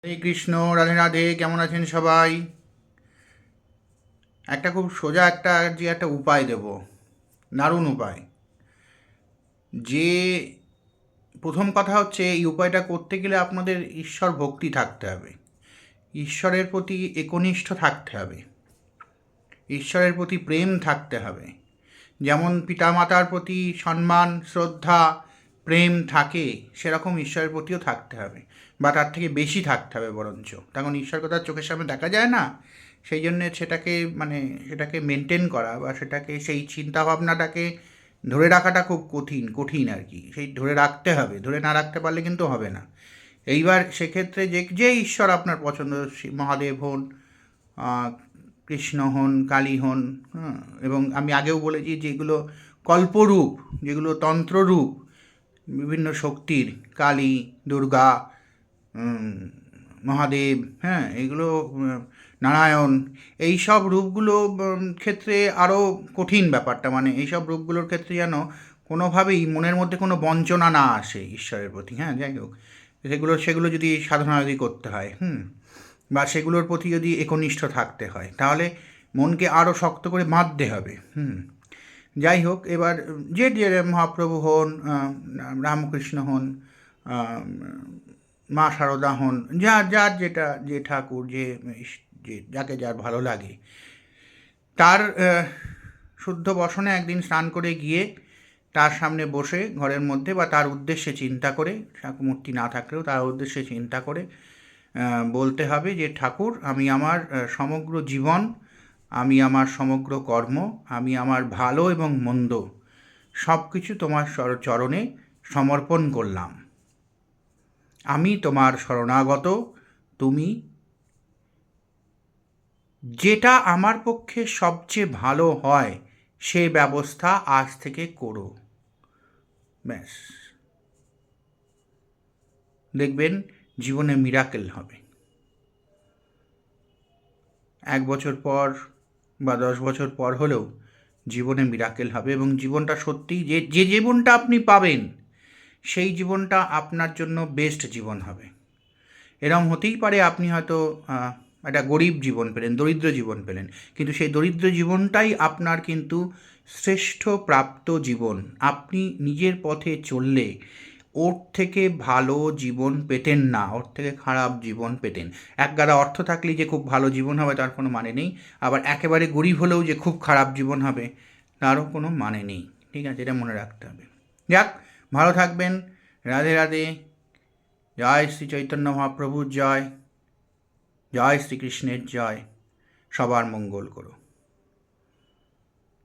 হরে কৃষ্ণ, রাধে রাধে। কেমন আছেন সবাই? একটা খুব সোজা একটা উপায় দেব, দারুণ উপায়। যে প্রথম কথা হচ্ছে, এই উপায়টা করতে গেলে আপনাদের ঈশ্বর ভক্তি থাকতে হবে, ঈশ্বরের প্রতি একনিষ্ঠ থাকতে হবে, ঈশ্বরের প্রতি প্রেম থাকতে হবে। যেমন পিতামাতার প্রতি সম্মান, শ্রদ্ধা, প্রেম থাকে, সেরকম ঈশ্বরের প্রতিও থাকতে হবে, বা তার থেকে বেশি থাকতে হবে বরঞ্চ। তখন ঈশ্বর কথা চোখের সামনে দেখা যায় না, সেই জন্যে সেটাকে মেনটেন করা, বা সেই চিন্তাভাবনাটাকে ধরে রাখাটা খুব কঠিন কঠিন আর কি। সেই ধরে রাখতে হবে, ধরে না রাখতে পারলে কিন্তু হবে না। এইবার সেক্ষেত্রে যে ঈশ্বর আপনার পছন্দ, মহাদেব হন, কৃষ্ণ হন, কালী হন, হ্যাঁ, এবং আমি আগেও বলেছি যেগুলো কল্পরূপ, যেগুলো তন্ত্ররূপ বিভিন্ন শক্তির, কালী, দুর্গা, মহাদেব, হ্যাঁ, এগুলো নারায়ণ, এই সব রূপগুলো ক্ষেত্রে আরও কঠিন ব্যাপারটা। মানে এইসব রূপগুলোর ক্ষেত্রে যেন কোনোভাবেই মনের মধ্যে কোনো বঞ্চনা না আসে ঈশ্বরের প্রতি। হ্যাঁ, যাই হোক, সেগুলো যদি সাধনা যদি করতে হয়, বা সেগুলোর প্রতি যদি একনিষ্ঠ থাকতে হয়, তাহলে মনকে আরও শক্ত করে বাঁধতে হবে। যাই হোক, এবার যে মহাপ্রভু হন, রামকৃষ্ণ হন, মা শারদা হন, যার যে ঠাকুর, যাকে যার ভালো লাগে, তার শুদ্ধ বসনে একদিন স্নান করে গিয়ে তার সামনে বসে ঘরের মধ্যে, বা তার উদ্দেশ্যে চিন্তা করে, ঠাকুর মূর্তি না থাকলেও তার উদ্দেশ্যে চিন্তা করে বলতে হবে যে, ঠাকুর, আমি আমার সমগ্র জীবন, আমি আমার সমগ্র কর্ম, আমি আমার ভালো এবং মন্দ সব কিছু তোমার চরণে সমর্পণ করলাম। আমি তোমার শরণাগত, তুমি যেটা আমার পক্ষে সবচেয়ে ভালো হয় সে ব্যবস্থা আজ থেকে করো। ব্যাস, দেখবেন জীবনে মিরাকেল হবে। 1 বছর পর বা 10 বছর পর হলেও জীবনে মিরাকেল হবে, এবং জীবনটা সত্যিই যে জীবনটা আপনি পাবেন, সেই জীবনটা আপনার জন্য বেস্ট জীবন হবে। এরম হতেই পারে আপনি হয়তো একটা গরিব জীবন পেলেন, দরিদ্র জীবন পেলেন, কিন্তু সেই দরিদ্র জীবনটাই আপনার কিন্তু শ্রেষ্ঠ প্রাপ্ত জীবন। আপনি নিজের পথে চললে ওর থেকে ভালো জীবন পেতেন না, ওর থেকে খারাপ জীবন পেতেন। একগাদা অর্থ থাকলেই যে খুব ভালো জীবন হবে তার কোনো মানে নেই, আবার একেবারে গরিব হলেও যে খুব খারাপ জীবন হবে তারও কোনো মানে নেই। ঠিক আছে, এটা মনে রাখতে হবে। যাক, ভালো থাকবেন। রাধে রাধে। জয় শ্রী চৈতন্য মহাপ্রভুর জয়, জয় শ্রীকৃষ্ণের জয়। সবার মঙ্গল করো।